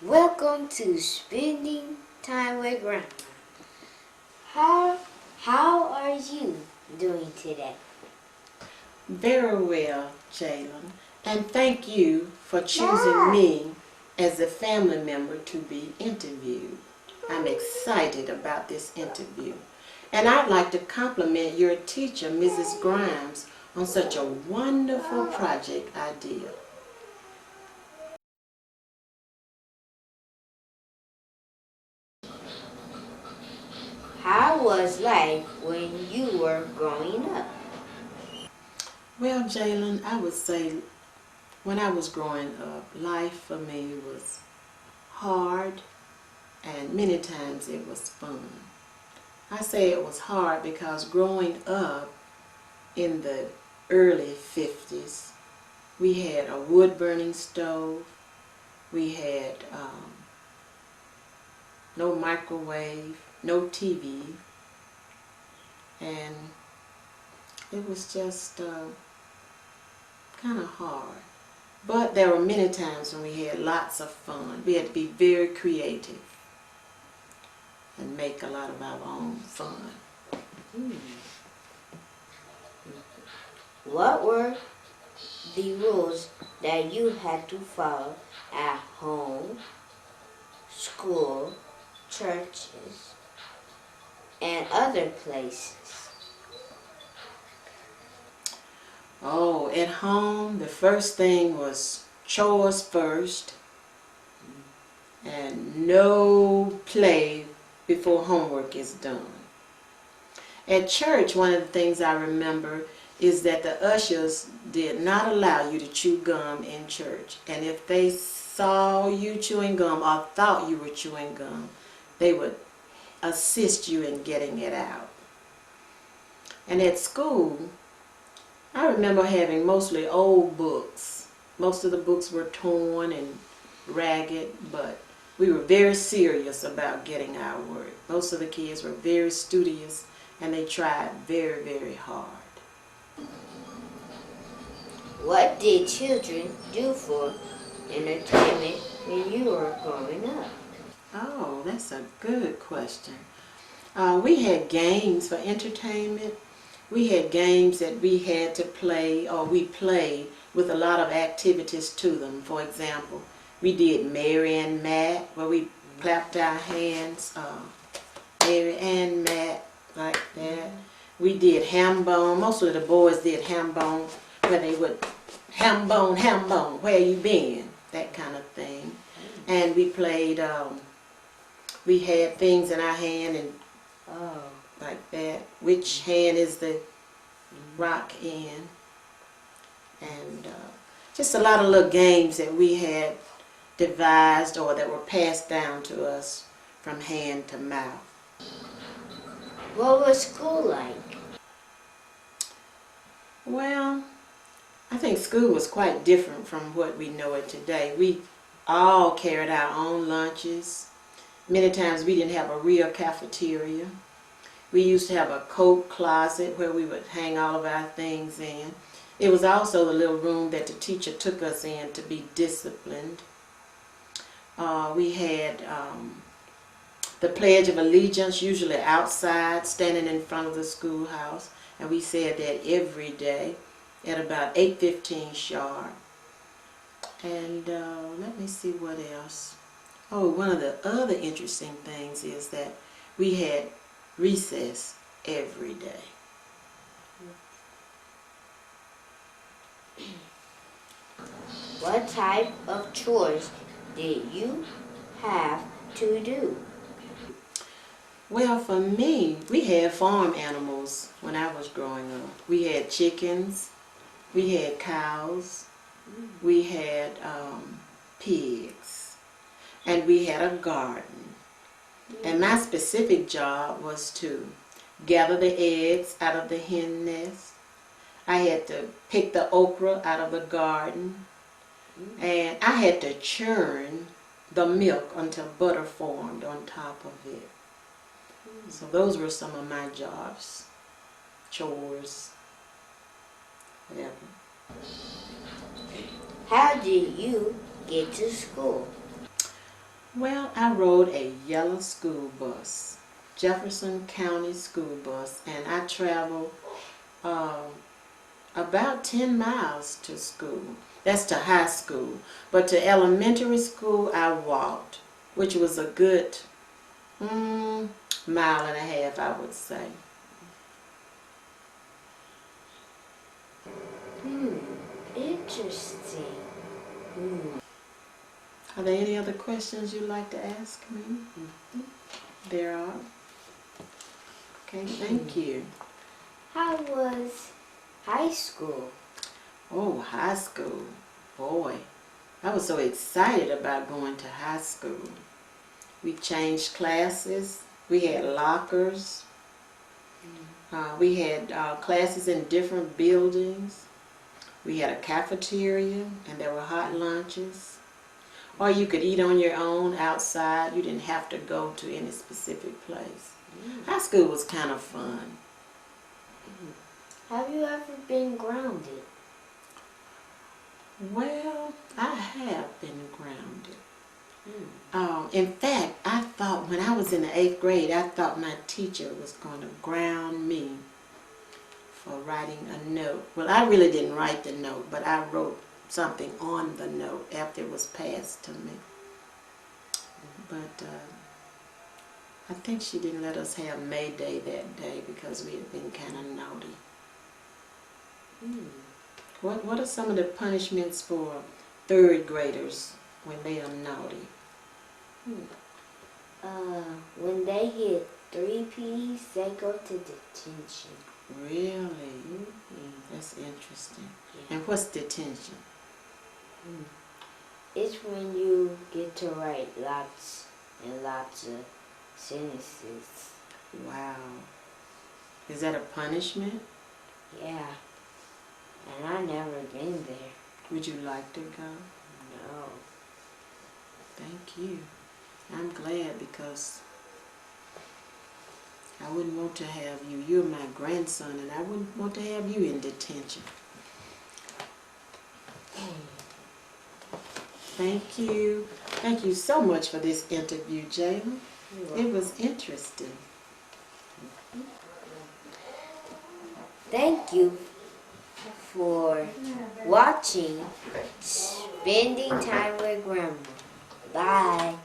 Welcome to Spending Time with Grandma. How are you doing today? Very well, Jalan. And thank you for choosing me as a family member to be interviewed. I'm excited about this interview. And I'd like to compliment your teacher, Mrs. Grimes, on such a wonderful project idea. How was life when you were growing up? Well, Jalan, I would say when I was growing up, life for me was hard and many times it was fun. I say it was hard because growing up in the early 50s, we had a wood-burning stove, we had no microwave, no TV, and it was just kind of hard. But there were many times when we had lots of fun. We had to be very creative and make a lot of our own fun. What were the rules that you had to follow at home, school, churches, and other places? Oh, at home, the first thing was chores first and no play before homework is done. At church, one of the things I remember is that the ushers did not allow you to chew gum in church. And if they saw you chewing gum or thought you were chewing gum, they would assist you in getting it out. And at school, I remember having mostly old books. Most of the books were torn and ragged, but we were very serious about getting our work. Most of the kids were very studious and they tried very, very hard. What did children do for entertainment when you were growing up? Oh, that's a good question. We had games for entertainment. We had games that we had to play, or we played with a lot of activities to them. For example, we did Mary and Matt, where we clapped our hands, Mary and Matt, like that. We did ham bone. Most of the boys did ham bone, where they would ham bone, where you been? That kind of thing. And we played, we had things in our hand and like that. Which hand is the rock in? And just a lot of little games that we had devised or that were passed down to us from hand to mouth. What was school like? Well, I think school was quite different from what we know it today. We all carried our own lunches. Many times we didn't have a real cafeteria. We used to have a coat closet where we would hang all of our things in. It was also the little room that the teacher took us in to be disciplined. We had the Pledge of Allegiance, usually outside, standing in front of the schoolhouse. And we said that every day at about 8:15 sharp. And let me see what else. Oh, one of the other interesting things is that we had recess every day. What type of chores did you have to do? Well, for me, we had farm animals when I was growing up. We had chickens, we had cows, we had pigs, and we had a garden. And my specific job was to gather the eggs out of the hen nest. I had to pick the okra out of the garden. And I had to churn the milk until butter formed on top of it. So those were some of my jobs, chores, whatever. How did you get to school? Well, I rode a yellow school bus, Jefferson County school bus, and I traveled about 10 miles to school. That's to high school. But to elementary school, I walked, which was a good mile and a half, I would say. Interesting. Are there any other questions you'd like to ask me? There are. Okay, thank you. How was high school? Oh, high school. Boy, I was so excited about going to high school. We changed classes. We had lockers. We had classes in different buildings. We had a cafeteria, and there were hot lunches. Or you could eat on your own outside. You didn't have to go to any specific place. High school was kind of fun. Have you ever been grounded? Well, I have been grounded. In fact, I thought when I was in the 8th grade, I thought my teacher was going to ground me for writing a note. Well, I really didn't write the note, but I wrote something on the note after it was passed to me. But I think she didn't let us have May Day that day because we had been kind of naughty. What are some of the punishments for 3rd graders when they are naughty? When they hit 3 P's, they go to detention. Really? That's interesting. Yeah. And what's detention? It's when you get to write lots and lots of sentences. Wow. Is that a punishment? Yeah. And I never been there. Would you like to go? No. Thank you. I'm glad because I wouldn't want to have you. You're my grandson and I wouldn't want to have you in detention. Thank you. Thank you so much for this interview, Jalan. It was interesting. Thank you for watching Spending Time with Grandma. Bye.